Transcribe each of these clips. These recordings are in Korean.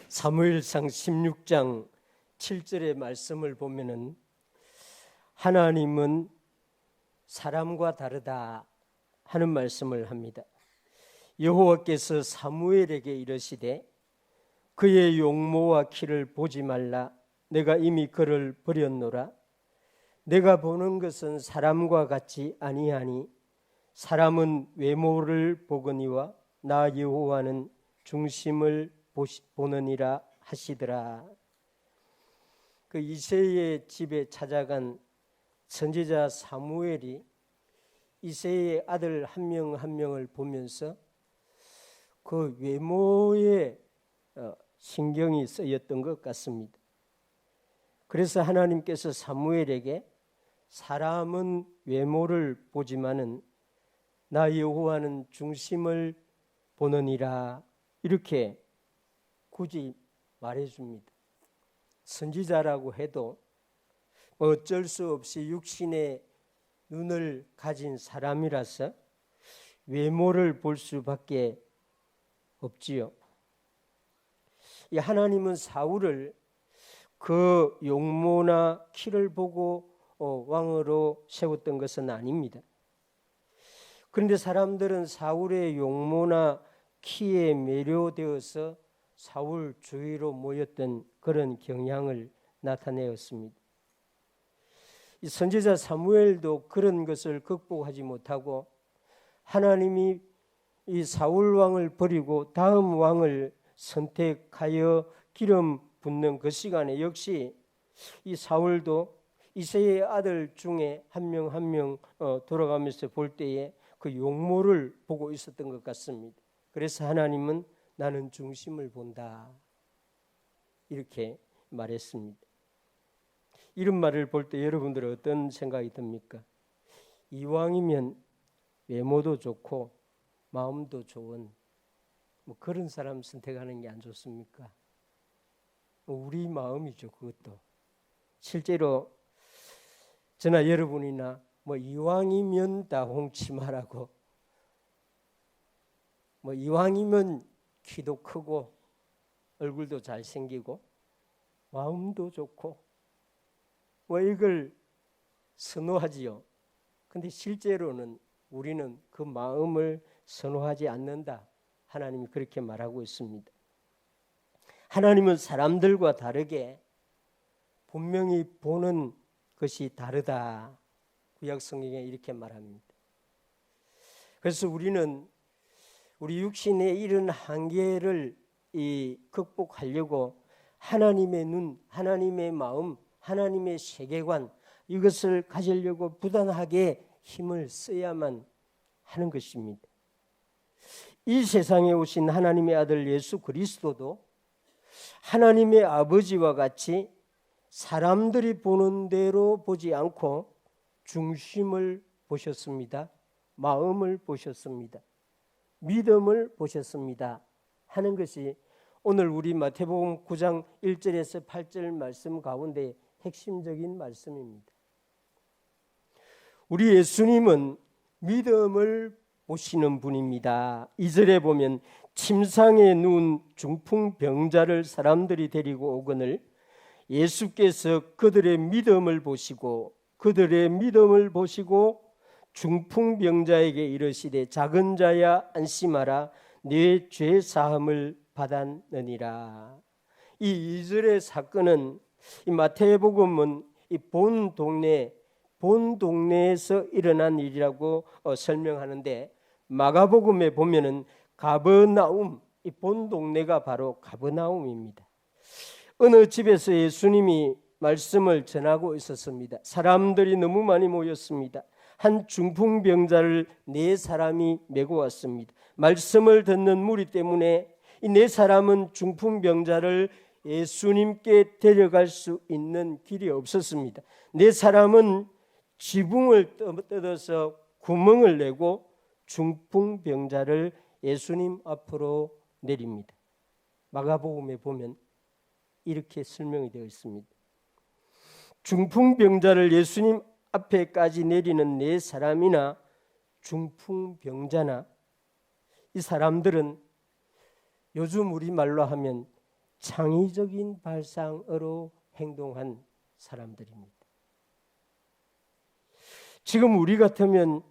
사무엘상 16장 7절의 말씀을 보면은 하나님은 사람과 다르다 하는 말씀을 합니다. 여호와께서 사무엘에게 이르시되 그의 용모와 키를 보지 말라. 내가 이미 그를 버렸노라. 내가 보는 것은 사람과 같지 아니하니 사람은 외모를 보거니와 나 여호와는 중심을 보느니라 하시더라. 그 이새의 집에 찾아간 선지자 사무엘이 이새의 아들 한 명 한 명을 보면서 그 외모에 신경이 쓰였던 것 같습니다. 그래서 하나님께서 사무엘에게 사람은 외모를 보지만은 나 여호와는 중심을 보느니라 이렇게 굳이 말해줍니다. 선지자라고 해도 어쩔 수 없이 육신의 눈을 가진 사람이라서 외모를 볼 수밖에 없지요. 이 하나님은 사울을 그 용모나 키를 보고 왕으로 세웠던 것은 아닙니다. 그런데 사람들은 사울의 용모나 키에 매료되어서 사울 주위로 모였던 그런 경향을 나타내었습니다. 이 선지자 사무엘도 그런 것을 극복하지 못하고 하나님이 이 사울 왕을 버리고 다음 왕을 선택하여 기름 붓는 그 시간에 역시 이 사울도 이새의 아들 중에 한 명 한 명 돌아가면서 볼 때에 그 용모를 보고 있었던 것 같습니다. 그래서 하나님은 나는 중심을 본다 이렇게 말했습니다. 이런 말을 볼 때 여러분들은 어떤 생각이 듭니까? 이왕이면 외모도 좋고 마음도 좋은 그런 사람 선택하는 게 안 좋습니까? 우리 마음이죠. 그것도 실제로 저나 여러분이나 이왕이면 다 홍치마라고 이왕이면 키도 크고 얼굴도 잘생기고 마음도 좋고 이걸 선호하지요. 근데 실제로는 우리는 그 마음을 선호하지 않는다. 하나님이 그렇게 말하고 있습니다. 하나님은 사람들과 다르게 분명히 보는 것이 다르다. 구약 성경에 이렇게 말합니다. 그래서 우리는 우리 육신의 이런 한계를 극복하려고 하나님의 눈, 하나님의 마음, 하나님의 세계관 이것을 가지려고 부단하게 힘을 써야만 하는 것입니다. 이 세상에 오신 하나님의 아들 예수 그리스도도 하나님의 아버지와 같이 사람들이 보는 대로 보지 않고 중심을 보셨습니다. 마음을 보셨습니다. 믿음을 보셨습니다. 하는 것이 오늘 우리 마태복음 9장 1절에서 8절 말씀 가운데 핵심적인 말씀입니다. 우리 예수님은 믿음을 보시는 분입니다. 2절에 보면 침상에 누운 중풍병자를 사람들이 데리고 오거늘 예수께서 그들의 믿음을 보시고 중풍병자에게 이르시되 작은 자야 안심하라 네 죄 사함을 받았느니라. 이 2절의 사건은 이 마태복음은 이 본 동네에서 일어난 일이라고 설명하는데 마가복음에 보면은 가버나움, 이 본 동네가 바로 가버나움입니다. 어느 집에서 예수님이 말씀을 전하고 있었습니다. 사람들이 너무 많이 모였습니다. 한 중풍병자를 4사람이 메고 왔습니다. 말씀을 듣는 무리 때문에 이 4사람은 중풍병자를 예수님께 데려갈 수 있는 길이 없었습니다. 4사람은 지붕을 뜯어서 구멍을 내고 중풍병자를 예수님 앞으로 내립니다. 마가복음에 보면 이렇게 설명이 되어 있습니다. 중풍병자를 예수님 앞에까지 내리는 4사람이나 중풍병자나 이 사람들은 요즘 우리말로 하면 창의적인 발상으로 행동한 사람들입니다. 지금 우리 같으면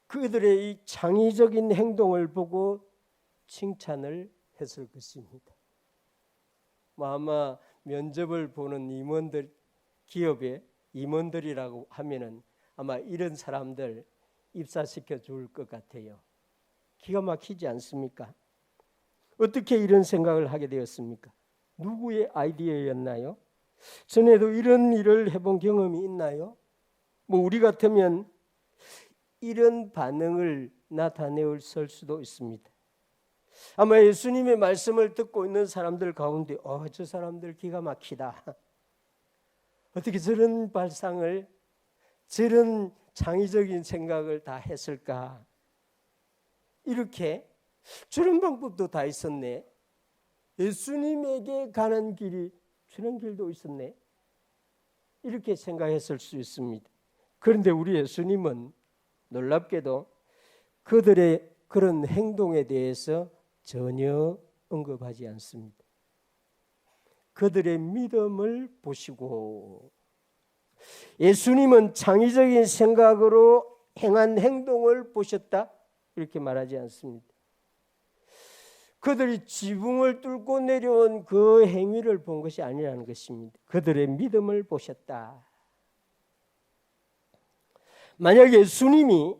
그들의 이 창의적인 행동을 보고 칭찬을 했을 것입니다. 아마 면접을 보는 임원들, 기업의 임원들이라고 하면은 아마 이런 사람들 입사시켜 줄 것 같아요. 기가 막히지 않습니까? 어떻게 이런 생각을 하게 되었습니까? 누구의 아이디어였나요? 전에도 이런 일을 해본 경험이 있나요? 우리 같으면 이런 반응을 나타내었을 수도 있습니다. 아마 예수님의 말씀을 듣고 있는 사람들 가운데 저 사람들 기가 막히다. 어떻게 저런 발상을, 저런 창의적인 생각을 다 했을까? 이렇게 저런 방법도 다 있었네. 예수님에게 가는 길이 저런 길도 있었네. 이렇게 생각했을 수 있습니다. 그런데 우리 예수님은 놀랍게도 그들의 그런 행동에 대해서 전혀 언급하지 않습니다. 그들의 믿음을 보시고, 예수님은 창의적인 생각으로 행한 행동을 보셨다 이렇게 말하지 않습니다. 그들이 지붕을 뚫고 내려온 그 행위를 본 것이 아니라는 것입니다. 그들의 믿음을 보셨다. 만약 예수님이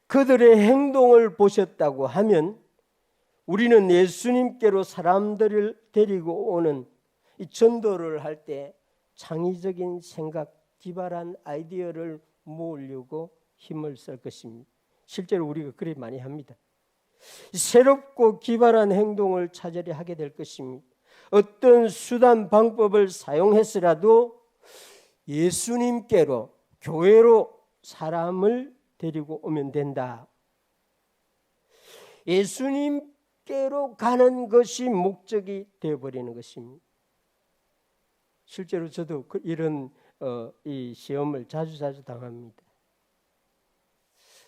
그들의 행동을 보셨다고 하면 우리는 예수님께로 사람들을 데리고 오는 이 전도를 할 때 창의적인 생각, 기발한 아이디어를 모으려고 힘을 쓸 것입니다. 실제로 우리가 그리 많이 합니다. 새롭고 기발한 행동을 차라리 하게 될 것입니다. 어떤 수단 방법을 사용해서라도 예수님께로, 교회로 사람을 데리고 오면 된다. 예수님께로 가는 것이 목적이 되어버리는 것입니다. 실제로 저도 이런 이 시험을 자주 당합니다.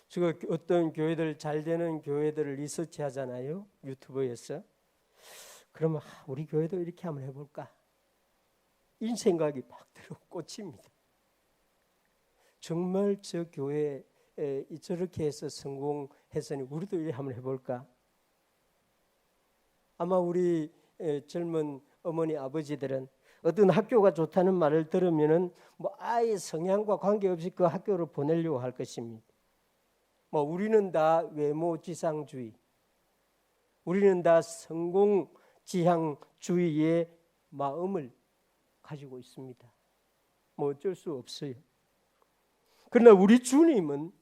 제가 어떤 교회들, 잘 되는 교회들을 리서치 하잖아요, 유튜브에서. 그러면 우리 교회도 이렇게 한번 해볼까? 이 생각이 막 들어 꽂힙니다. 정말 저 교회 저렇게 해서 성공했으니 우리도 이렇게 한번 해볼까? 아마 우리 젊은 어머니 아버지들은 어떤 학교가 좋다는 말을 들으면은 아예 성향과 관계없이 그 학교를 보내려고 할 것입니다. 우리는 다 외모지상주의, 우리는 다 성공지향주의의 마음을 가지고 있습니다. 어쩔 수 없어요. 그러나 우리 주님은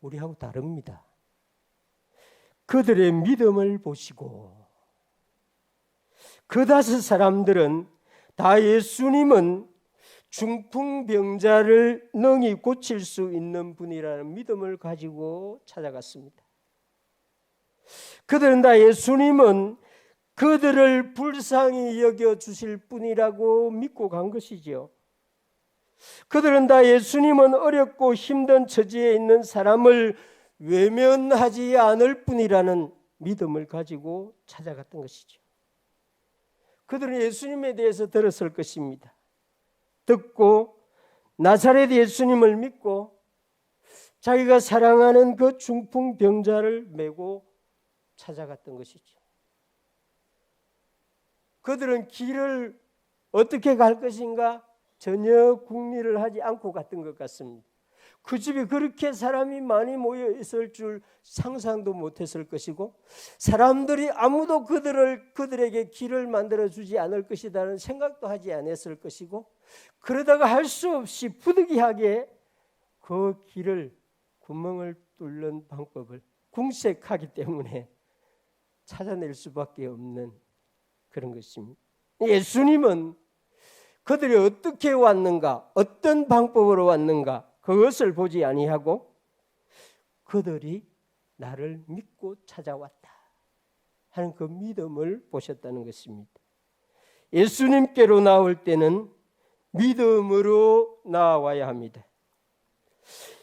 우리하고 다릅니다. 그들의 믿음을 보시고, 그 다섯 사람들은 다 예수님은 중풍병자를 능히 고칠 수 있는 분이라는 믿음을 가지고 찾아갔습니다. 그들은 다 예수님은 그들을 불쌍히 여겨주실 분이라고 믿고 간 것이지요. 그들은 다 예수님은 어렵고 힘든 처지에 있는 사람을 외면하지 않을 분이라는 믿음을 가지고 찾아갔던 것이죠. 그들은 예수님에 대해서 들었을 것입니다. 듣고 나사렛 예수님을 믿고 자기가 사랑하는 그 중풍병자를 메고 찾아갔던 것이죠. 그들은 길을 어떻게 갈 것인가 전혀 궁리를 하지 않고 갔던 것 같습니다. 그 집에 그렇게 사람이 많이 모여 있을 줄 상상도 못했을 것이고, 사람들이 아무도 그들에게 길을 만들어 주지 않을 것이라는 생각도 하지 않았을 것이고, 그러다가 할 수 없이 부득이하게 그 길을, 구멍을 뚫는 방법을 궁색하기 때문에 찾아낼 수밖에 없는 그런 것입니다. 예수님은 그들이 어떻게 왔는가, 어떤 방법으로 왔는가, 그것을 보지 아니하고 그들이 나를 믿고 찾아왔다 하는 그 믿음을 보셨다는 것입니다. 예수님께로 나올 때는 믿음으로 나와야 합니다.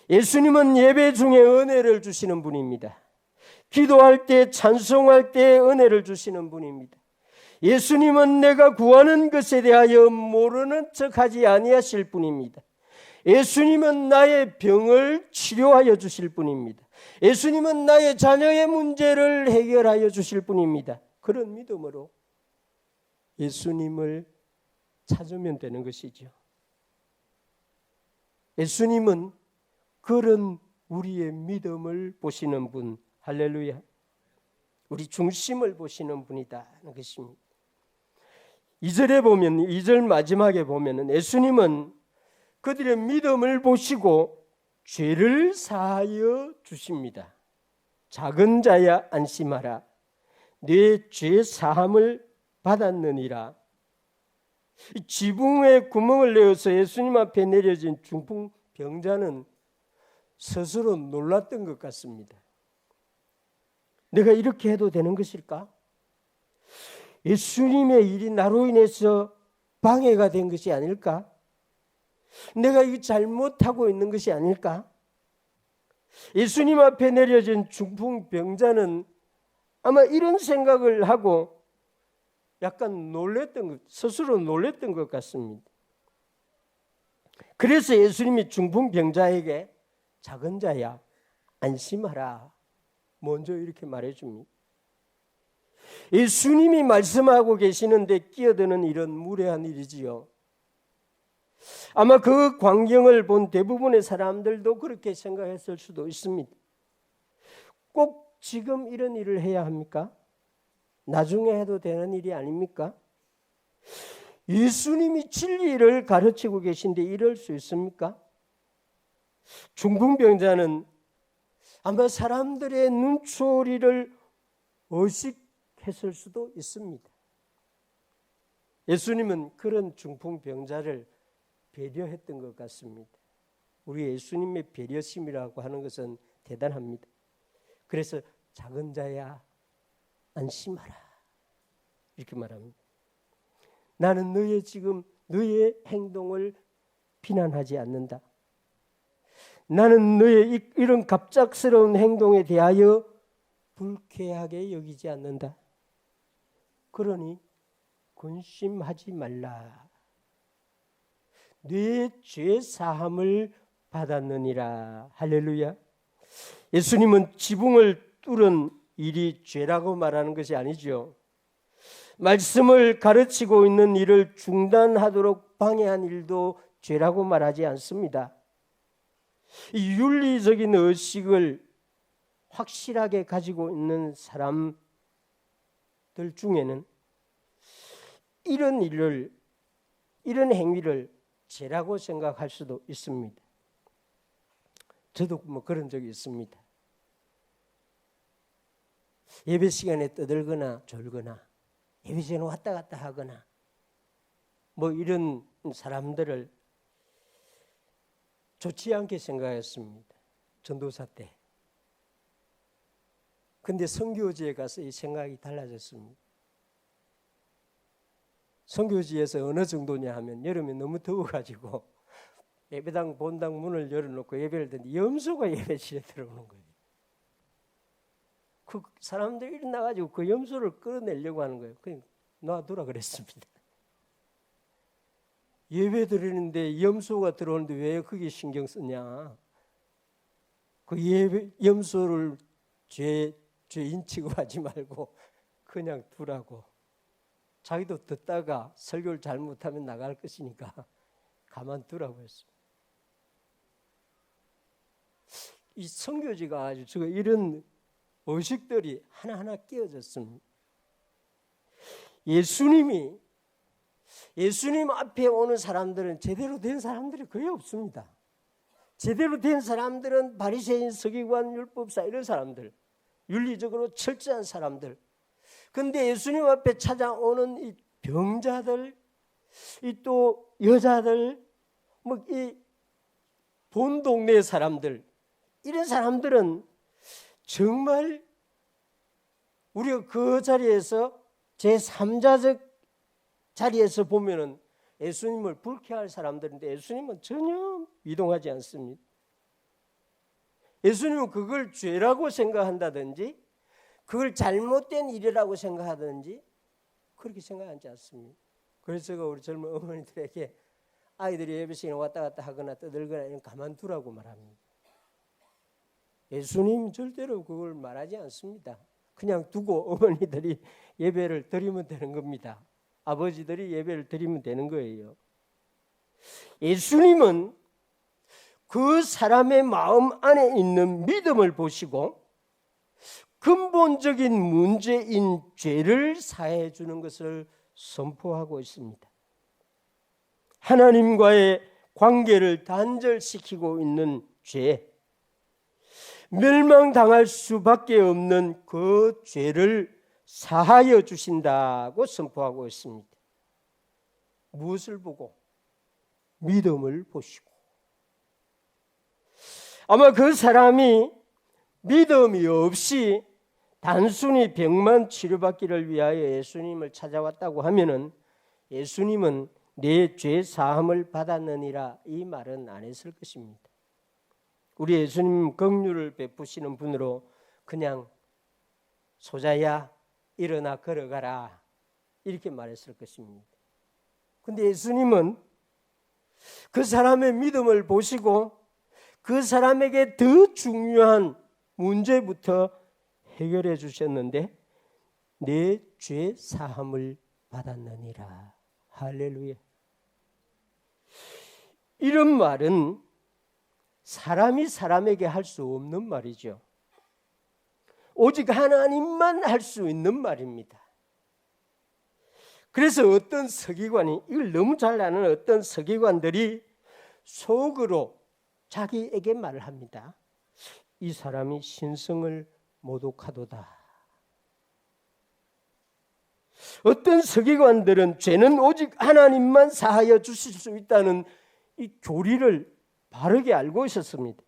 예수님은 예배 중에 은혜를 주시는 분입니다. 기도할 때, 찬송할 때 은혜를 주시는 분입니다. 예수님은 내가 구하는 것에 대하여 모르는 척하지 아니하실 분입니다. 예수님은 나의 병을 치료하여 주실 분입니다. 예수님은 나의 자녀의 문제를 해결하여 주실 분입니다. 그런 믿음으로 예수님을 찾으면 되는 것이죠. 예수님은 그런 우리의 믿음을 보시는 분, 할렐루야. 우리 중심을 보시는 분이다는 것입니다. 2절에 보면, 2절 마지막에 보면은 예수님은 그들의 믿음을 보시고 죄를 사하여 주십니다. 작은 자야 안심하라. 네 죄 사함을 받았느니라. 지붕에 구멍을 내어서 예수님 앞에 내려진 중풍 병자는 스스로 놀랐던 것 같습니다. 내가 이렇게 해도 되는 것일까? 예수님의 일이 나로 인해서 방해가 된 것이 아닐까? 내가 이거 잘못하고 있는 것이 아닐까? 예수님 앞에 내려진 중풍 병자는 아마 이런 생각을 하고 약간 스스로 놀랬던 것 같습니다. 그래서 예수님이 중풍 병자에게 작은 자야 안심하라 먼저 이렇게 말해줍니다. 예수님이 말씀하고 계시는데 끼어드는 이런 무례한 일이지요. 아마 그 광경을 본 대부분의 사람들도 그렇게 생각했을 수도 있습니다. 꼭 지금 이런 일을 해야 합니까? 나중에 해도 되는 일이 아닙니까? 예수님이 진리를 가르치고 계신데 이럴 수 있습니까? 중풍병자는 아마 사람들의 눈초리를 의식했을 수도 있습니다. 예수님은 그런 중풍병자를 배려했던 것 같습니다. 우리 예수님의 배려심이라고 하는 것은 대단합니다. 그래서 작은 자야 안심하라 이렇게 말합니다. 나는 너의 행동을 비난하지 않는다. 나는 너의 이런 갑작스러운 행동에 대하여 불쾌하게 여기지 않는다. 그러니 근심하지 말라. 네 죄 사함을 받았느니라. 할렐루야. 예수님은 지붕을 뚫은 일이 죄라고 말하는 것이 아니죠. 말씀을 가르치고 있는 일을 중단하도록 방해한 일도 죄라고 말하지 않습니다. 이 윤리적인 의식을 확실하게 가지고 있는 사람들 중에는 이런 행위를 죄라고 생각할 수도 있습니다. 저도 그런 적이 있습니다. 예배 시간에 떠들거나 졸거나 예배 시간에 왔다 갔다 하거나 이런 사람들을 좋지 않게 생각했습니다. 전도사 때. 근데 선교지에 가서 이 생각이 달라졌습니다. 선교지에서 어느 정도냐 하면 여름에 너무 더워가지고 예배당 본당 문을 열어놓고 예배를 듣는데 염소가 예배실에 들어오는 거예요. 그 사람들이 일어나가지고 그 염소를 끌어내려고 하는 거예요. 그냥 놔두라 그랬습니다. 예배 드리는데 염소가 들어오는데 왜 그게 신경 쓰냐? 그 염소를 죄인 취급하지 말고 그냥 두라고. 자기도 듣다가 설교를 잘못하면 나갈 것이니까 가만두라고 했어요. 이 선교지가 아주 이런 의식들이 하나하나 끼어졌습니다. 예수님 앞에 오는 사람들은 제대로 된 사람들이 거의 없습니다. 제대로 된 사람들은 바리새인, 서기관, 율법사 이런 사람들, 윤리적으로 철저한 사람들. 그런데 예수님 앞에 찾아오는 이 병자들, 이 또 여자들, 이 본 동네 사람들, 이런 사람들은 정말 우리가 그 자리에서 제3자적 자리에서 보면은 예수님을 불쾌할 사람들인데 예수님은 전혀 이동하지 않습니다. 예수님은 그걸 죄라고 생각한다든지 그걸 잘못된 일이라고 생각하든지 그렇게 생각하지 않습니다. 그래서 제가 우리 젊은 어머니들에게 아이들이 예배 시간에 왔다 갔다 하거나 떠들거나 이런 가만두라고 말합니다. 예수님 절대로 그걸 말하지 않습니다. 그냥 두고 어머니들이 예배를 드리면 되는 겁니다. 아버지들이 예배를 드리면 되는 거예요. 예수님은 그 사람의 마음 안에 있는 믿음을 보시고 근본적인 문제인 죄를 사해 주는 것을 선포하고 있습니다. 하나님과의 관계를 단절시키고 있는 죄, 멸망당할 수밖에 없는 그 죄를 사하여 주신다고 선포하고 있습니다. 무엇을 보고? 믿음을 보시고. 아마 그 사람이 믿음이 없이 단순히 병만 치료받기를 위하여 예수님을 찾아왔다고 하면은 예수님은 내 죄 사함을 받았느니라 이 말은 안 했을 것입니다. 우리 예수님 긍휼을 베푸시는 분으로 그냥 소자야 일어나 걸어가라 이렇게 말했을 것입니다. 근데 예수님은 그 사람의 믿음을 보시고 그 사람에게 더 중요한 문제부터 해결해 주셨는데 내 죄 사함을 받았느니라. 할렐루야. 이런 말은 사람이 사람에게 할 수 없는 말이죠. 오직 하나님만 할 수 있는 말입니다. 그래서 어떤 서기관이 이걸 너무 잘 아는 어떤 서기관들이 속으로 자기에게 말을 합니다. 이 사람이 신성을 모독하도다. 어떤 서기관들은 죄는 오직 하나님만 사하여 주실 수 있다는 이 교리를 바르게 알고 있었습니다.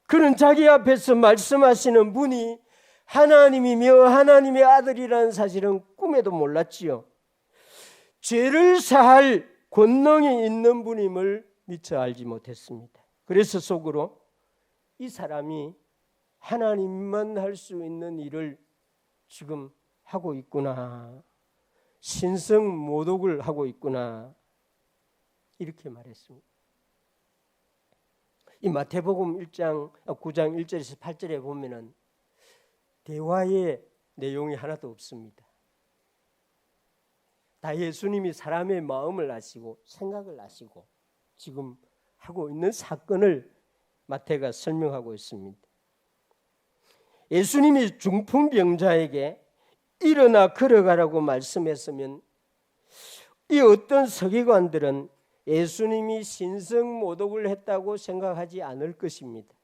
그는 자기 앞에서 말씀하시는 분이 하나님이며 하나님의 아들이라는 사실은 꿈에도 몰랐지요. 죄를 사할 권능이 있는 분임을 미처 알지 못했습니다. 그래서 속으로 이 사람이 하나님만 할 수 있는 일을 지금 하고 있구나. 신성 모독을 하고 있구나. 이렇게 말했습니다. 이 마태복음 9장 1절에서 8절에 보면은 대화의 내용이 하나도 없습니다. 다 예수님이 사람의 마음을 아시고 생각을 아시고 지금 하고 있는 사건을 마태가 설명하고 있습니다. 예수님이 중풍병자에게 일어나 걸어가라고 말씀했으면 이 어떤 서기관들은 예수님이 신성모독을 했다고 생각하지 않을 것입니다.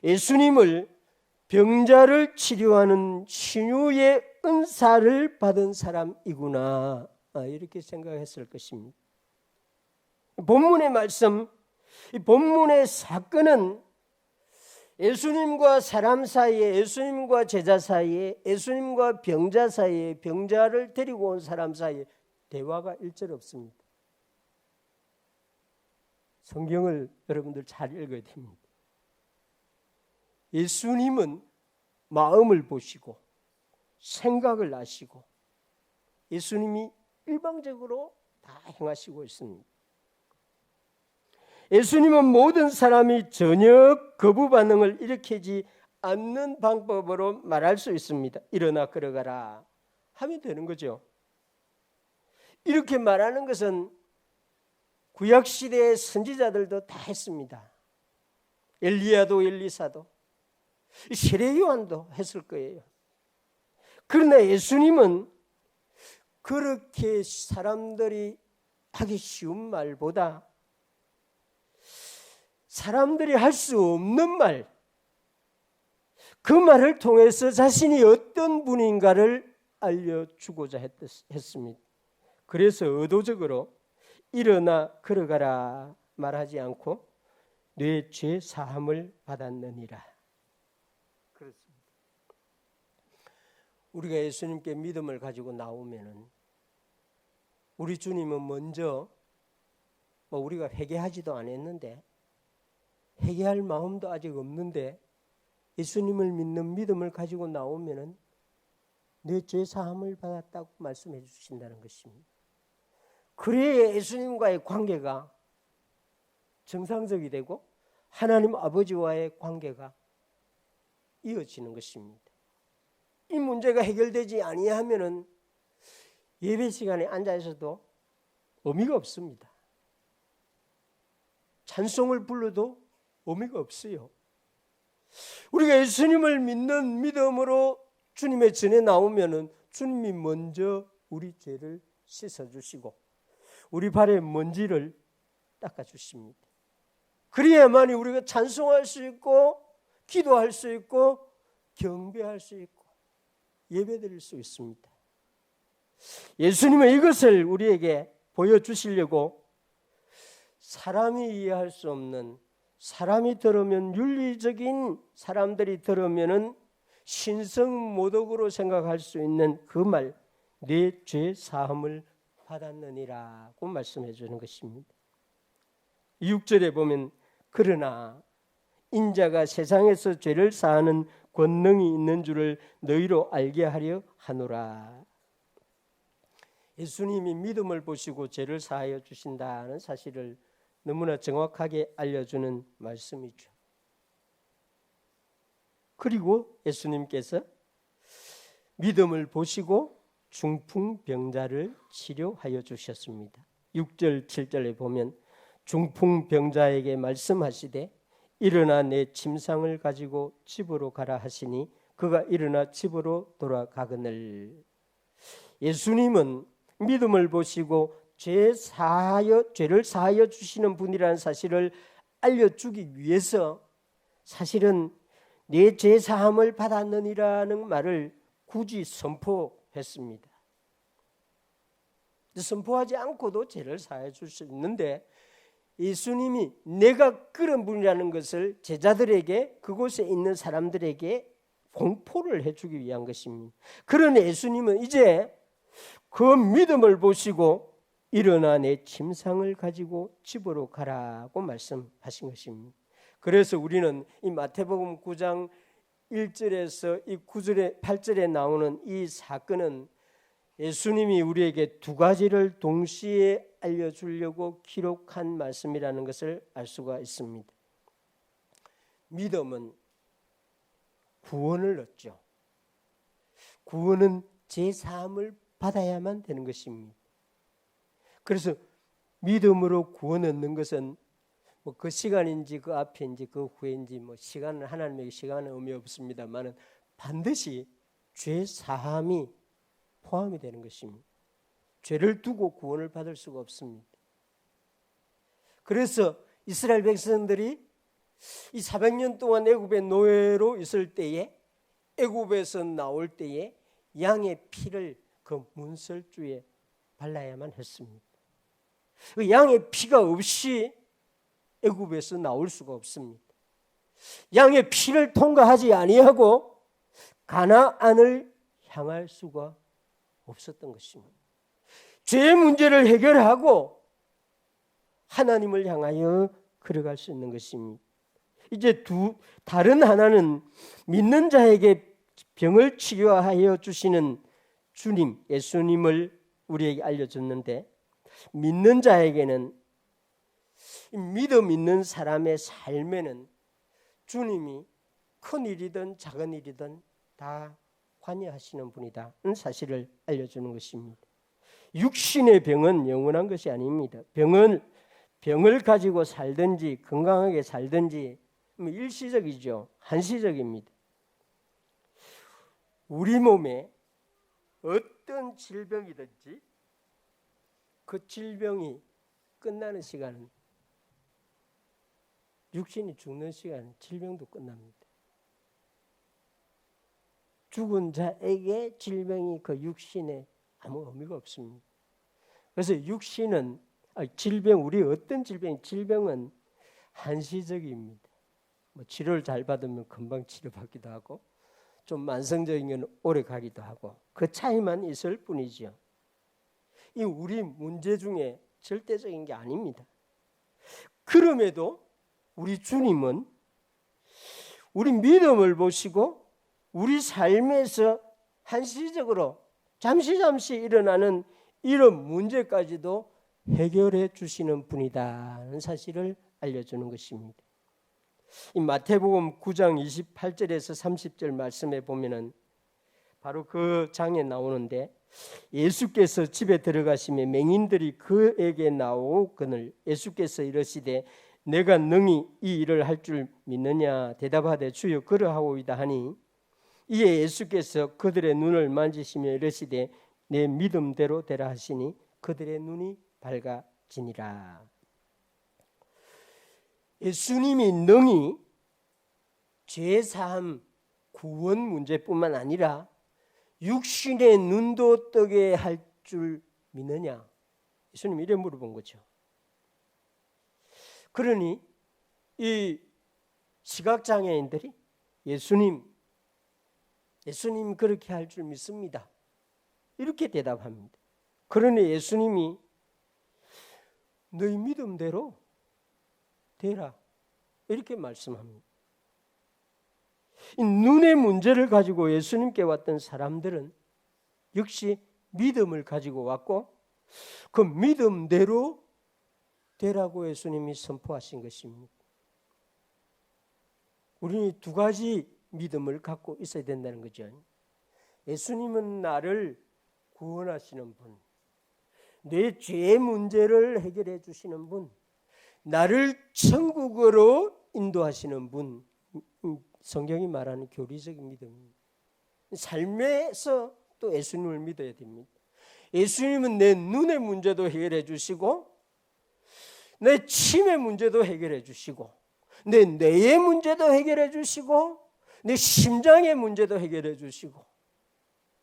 예수님을 병자를 치료하는 신유의 은사를 받은 사람이구나 이렇게 생각했을 것입니다. 본문의 말씀, 이 본문의 사건은 예수님과 사람 사이에, 예수님과 제자 사이에, 예수님과 병자 사이에, 병자를 데리고 온 사람 사이에 대화가 일절 없습니다. 성경을 여러분들 잘 읽어야 됩니다. 예수님은 마음을 보시고 생각을 아시고 예수님이 일방적으로 다 행하시고 있습니다. 예수님은 모든 사람이 전혀 거부 반응을 일으키지 않는 방법으로 말할 수 있습니다. 일어나 걸어가라 하면 되는 거죠. 이렇게 말하는 것은 구약시대의 선지자들도 다 했습니다. 엘리야도 엘리사도 세례 요한도 했을 거예요. 그러나 예수님은 그렇게 사람들이 하기 쉬운 말보다 사람들이 할 수 없는 말, 그 말을 통해서 자신이 어떤 분인가를 알려주고자 했습니다. 그래서 의도적으로 일어나 걸어가라 말하지 않고 내 죄 사함을 받았느니라. 그렇습니다. 우리가 예수님께 믿음을 가지고 나오면은 우리 주님은 먼저 우리가 회개하지도 않았는데 회개할 마음도 아직 없는데 예수님을 믿는 믿음을 가지고 나오면은 내 죄 사함을 받았다고 말씀해 주신다는 것입니다. 그래야 예수님과의 관계가 정상적이 되고 하나님 아버지와의 관계가 이어지는 것입니다. 이 문제가 해결되지 아니하면은 예배 시간에 앉아 있어도 의미가 없습니다. 찬송을 불러도 의미가 없어요. 우리가 예수님을 믿는 믿음으로 주님의 전에 나오면은 주님이 먼저 우리 죄를 씻어주시고 우리 발의 먼지를 닦아주십니다. 그래야만이 우리가 찬송할 수 있고 기도할 수 있고 경배할 수 있고 예배드릴 수 있습니다. 예수님은 이것을 우리에게 보여주시려고 사람이 이해할 수 없는, 사람이 들으면 윤리적인 사람들이 들으면은 신성모독으로 생각할 수 있는 그 말, 내 죄 사함을 받았느니라고 말씀해 주는 것입니다. 6절에 보면 그러나 인자가 세상에서 죄를 사하는 권능이 있는 줄을 너희로 알게 하려 하노라. 예수님이 믿음을 보시고 죄를 사하여 주신다는 사실을 너무나 정확하게 알려주는 말씀이죠. 그리고 예수님께서 믿음을 보시고 중풍병자를 치료하여 주셨습니다. 6절 7절에 보면 중풍병자에게 말씀하시되 일어나 내 침상을 가지고 집으로 가라 하시니 그가 일어나 집으로 돌아가거늘. 예수님은 믿음을 보시고 죄를 사하여 주시는 분이라는 사실을 알려주기 위해서 사실은 내 죄 사함을 받았느니라는 말을 굳이 선포했습니다. 선포하지 않고도 죄를 사하여 줄 수 있는데 예수님이 내가 그런 분이라는 것을 제자들에게, 그곳에 있는 사람들에게 공포를 해주기 위한 것입니다. 그러나 예수님은 이제 그 믿음을 보시고 일어나 내 침상을 가지고 집으로 가라고 말씀하신 것입니다. 그래서 우리는 이 마태복음 9장 1절에서 이 9절에 8절에 나오는 이 사건은 예수님이 우리에게 두 가지를 동시에 알려주려고 기록한 말씀이라는 것을 알 수가 있습니다. 믿음은 구원을 얻죠. 구원은 죄 사함을 받아야만 되는 것입니다. 그래서 믿음으로 구원 얻는 것은 뭐 그 시간인지 그 앞인지 그 후인지 뭐 시간은 하나님에게 시간은 의미 없습니다만은 반드시 죄 사함이 포함이 되는 것입니다. 죄를 두고 구원을 받을 수가 없습니다. 그래서 이스라엘 백성들이 이 400년 동안 애굽의 노예로 있을 때에, 애굽에서 나올 때에 양의 피를 그 문설주에 발라야만 했습니다. 그 양의 피가 없이 애굽에서 나올 수가 없습니다. 양의 피를 통과하지 아니하고 가나안을 향할 수가 없었던 것입니다. 죄의 문제를 해결하고 하나님을 향하여 걸어갈 수 있는 것입니다. 이제 다른 하나는 믿는 자에게 병을 치료하여 주시는 주님, 예수님을 우리에게 알려줬는데, 믿는 자에게는, 믿음 있는 사람의 삶에는 주님이 큰 일이든 작은 일이든 다 관여하시는 분이다는 사실을 알려주는 것입니다. 육신의 병은 영원한 것이 아닙니다. 병을 가지고 살든지 건강하게 살든지 일시적이죠. 한시적입니다. 우리 몸에 어떤 질병이든지 그 질병이 끝나는 시간은, 육신이 죽는 시간은 질병도 끝납니다. 죽은 자에게 질병이 그 육신에 아무 의미가 없습니다. 그래서 질병, 우리 어떤 질병은 한시적입니다. 뭐 치료를 잘 받으면 금방 치료받기도 하고, 좀 만성적인 건 오래 가기도 하고, 그 차이만 있을 뿐이죠. 이 우리 문제 중에 절대적인 게 아닙니다. 그럼에도 우리 주님은 우리 믿음을 보시고 우리 삶에서 한시적으로 잠시 일어나는 이런 문제까지도 해결해 주시는 분이다는 사실을 알려주는 것입니다. 이 마태복음 9장 28절에서 30절 말씀에 보면은 바로 그 장에 나오는데, 예수께서 집에 들어가시며 맹인들이 그에게 나오거늘 예수께서 이르시되 내가 능히 이 일을 할 줄 믿느냐? 대답하되 주여 그러하오이다 하니, 이에 예수께서 그들의 눈을 만지시며 이르시되 내 믿음대로 되라 하시니 그들의 눈이 밝아지니라. 예수님이 능히 죄사함 구원 문제뿐만 아니라 육신의 눈도 뜨게 할 줄 믿느냐? 예수님이 이래 물어본 거죠. 그러니 이 시각장애인들이 예수님 그렇게 할 줄 믿습니다, 이렇게 대답합니다. 그러니 예수님이 너희 믿음대로 되라, 이렇게 말씀합니다. 이 눈의 문제를 가지고 예수님께 왔던 사람들은 역시 믿음을 가지고 왔고, 그 믿음대로 되라고 예수님이 선포하신 것입니다. 우리는 두 가지 믿음을 갖고 있어야 된다는 거죠. 예수님은 나를 구원하시는 분, 내 죄의 문제를 해결해 주시는 분, 나를 천국으로 인도하시는 분, 성경이 말하는 교리적인 믿음입니다. 삶에서 또 예수님을 믿어야 됩니다. 예수님은 내 눈의 문제도 해결해 주시고, 내 치매 문제도 해결해 주시고, 내 뇌의 문제도 해결해 주시고, 내 심장의 문제도 해결해 주시고,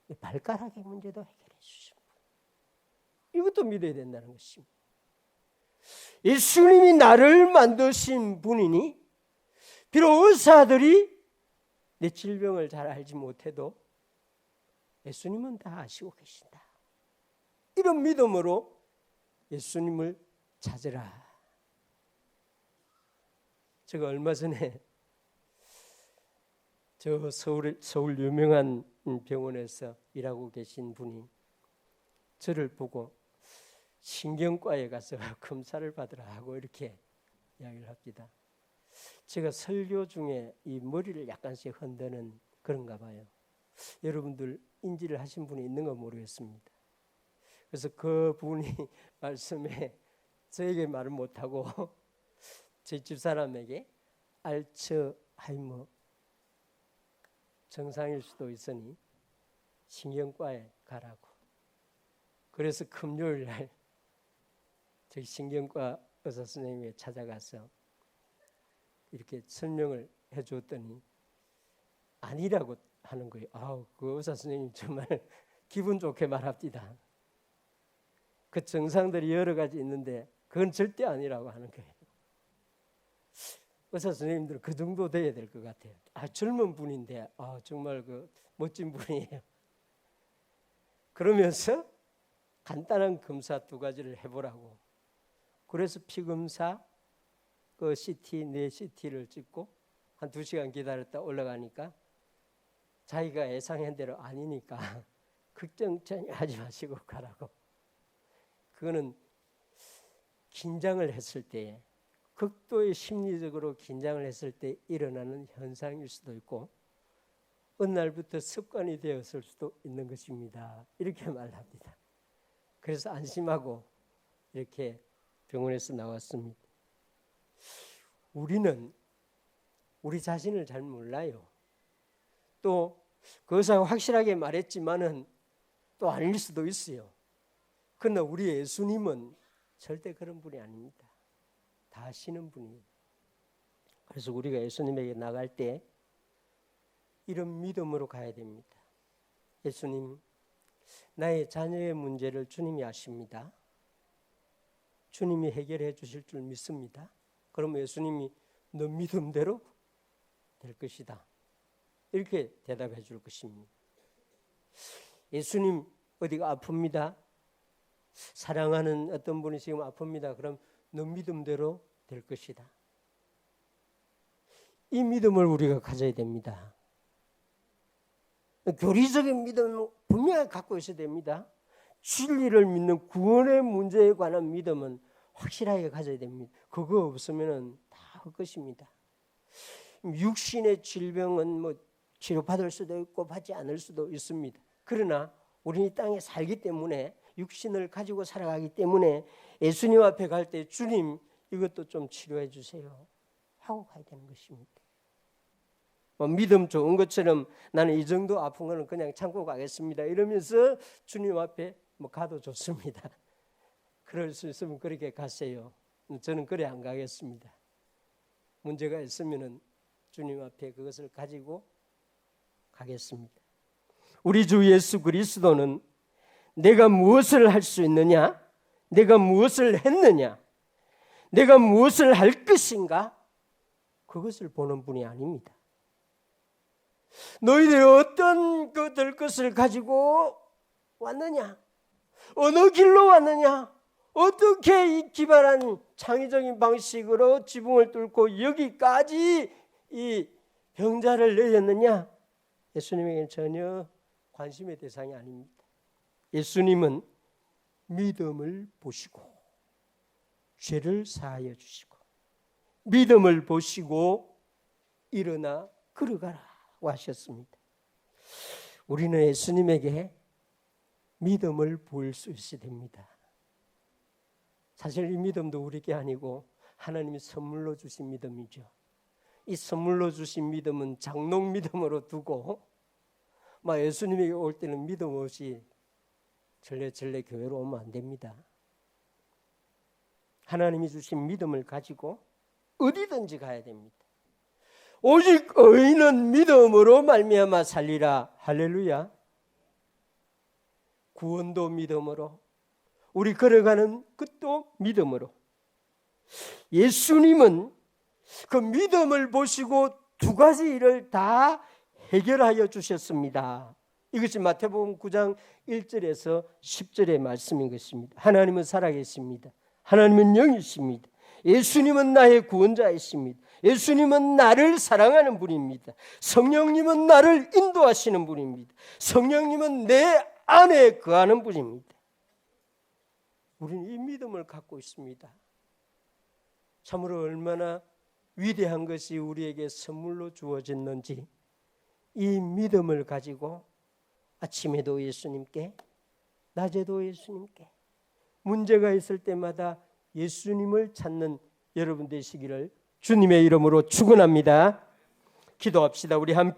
내 발가락의 문제도 해결해 주십니다. 이것도 믿어야 된다는 것입니다. 예수님이 나를 만드신 분이니 비록 의사들이 내 질병을 잘 알지 못해도 예수님은 다 아시고 계신다, 이런 믿음으로 예수님을 찾으라. 제가 얼마 전에 저 서울 유명한 병원에서 일하고 계신 분이 저를 보고 신경과에 가서 검사를 받으라 하고 이렇게 이야기를 합니다. 제가 설교 중에 이 머리를 약간씩 흔드는 그런가 봐요. 여러분들 인지를 하신 분이 있는 건 모르겠습니다. 그래서 그 분이 말씀에 저에게 말을 못하고 제 집사람에게 알츠하이머 증상일 수도 있으니 신경과에 가라고. 그래서 금요일 날 저희 신경과 의사 선생님이 찾아가서 이렇게 설명을 해줬더니 아니라고 하는 거예요. 아우, 그 의사 선생님 정말 기분 좋게 말합니다. 그 증상들이 여러 가지 있는데 그건 절대 아니라고 하는 거예요. 의사 선생님들은 그 정도 돼야 될 것 같아요. 젊은 분인데 정말 그 멋진 분이에요. 그러면서 간단한 검사 두 가지를 해보라고. 그래서 피검사, 그 CT, 뇌 CT를 찍고 한 2시간 기다렸다 올라가니까 자기가 예상한 대로 아니니까 걱정 전혀 하지 마시고 가라고. 그거는 긴장을 했을 때, 극도의 심리적으로 긴장을 했을 때 일어나는 현상일 수도 있고 어느 날부터 습관이 되었을 수도 있는 것입니다, 이렇게 말합니다. 그래서 안심하고 이렇게 병원에서 나왔습니다. 우리는 우리 자신을 잘 몰라요. 또 그 의사가 확실하게 말했지만은 또 아닐 수도 있어요. 그러나 우리 예수님은 절대 그런 분이 아닙니다. 다 아시는 분이에요. 그래서 우리가 예수님에게 나갈 때 이런 믿음으로 가야 됩니다. 예수님, 나의 자녀의 문제를 주님이 아십니다. 주님이 해결해 주실 줄 믿습니다. 그러면 예수님이 너 믿음대로 될 것이다, 이렇게 대답해 줄 것입니다. 예수님 어디가 아픕니다, 사랑하는 어떤 분이 지금 아픕니다, 그럼 너 믿음대로 될 것이다. 이 믿음을 우리가 가져야 됩니다. 교리적인 믿음은 분명히 갖고 있어야 됩니다. 진리를 믿는 구원의 문제에 관한 믿음은 확실하게 가져야 됩니다. 그거 없으면 다 헛것입니다. 육신의 질병은 치료받을 수도 있고 받지 않을 수도 있습니다. 그러나 우리는 이 땅에 살기 때문에 육신을 가지고 살아가기 때문에 예수님 앞에 갈 때 주님 이것도 좀 치료해 주세요 하고 가야 되는 것입니다. 믿음 좋은 것처럼 나는 이 정도 아픈 거는 그냥 참고 가겠습니다 이러면서 주님 앞에 가도 좋습니다. 그럴 수 있으면 그렇게 가세요. 저는 그래 안 가겠습니다. 문제가 있으면 주님 앞에 그것을 가지고 가겠습니다. 우리 주 예수 그리스도는 내가 무엇을 할 수 있느냐, 내가 무엇을 했느냐, 내가 무엇을 할 것인가, 그것을 보는 분이 아닙니다. 너희들이 어떤 것을 가지고 왔느냐, 어느 길로 왔느냐, 어떻게 이 기발한 창의적인 방식으로 지붕을 뚫고 여기까지 이 병자를 내렸느냐, 예수님에게는 전혀 관심의 대상이 아닙니다. 예수님은 믿음을 보시고 죄를 사하여 주시고 믿음을 보시고 일어나 걸어가라고 하셨습니다. 우리는 예수님에게 믿음을 보일 수 있어야 됩니다. 사실 이 믿음도 우리 게 아니고 하나님이 선물로 주신 믿음이죠. 이 선물로 주신 믿음은 장롱 믿음으로 두고 예수님에게 올 때는 믿음 없이 절레절레 교회로 오면 안 됩니다. 하나님이 주신 믿음을 가지고 어디든지 가야 됩니다. 오직 의인은 믿음으로 말미암아 살리라. 할렐루야. 구원도 믿음으로, 우리 걸어가는 것도 믿음으로. 예수님은 그 믿음을 보시고 두 가지 일을 다 해결하여 주셨습니다. 이것이 마태복음 9장 1절에서 10절의 말씀인 것입니다. 하나님은 살아계십니다. 하나님은 영이십니다. 예수님은 나의 구원자이십니다. 예수님은 나를 사랑하는 분입니다. 성령님은 나를 인도하시는 분입니다. 성령님은 내 안에 거하는 분입니다. 우리는 이 믿음을 갖고 있습니다. 참으로 얼마나 위대한 것이 우리에게 선물로 주어졌는지 이 믿음을 가지고 아침에도 예수님께, 낮에도 예수님께, 문제가 있을 때마다 예수님을 찾는 여러분 되시기를 주님의 이름으로 축원합니다. 기도합시다. 우리 함께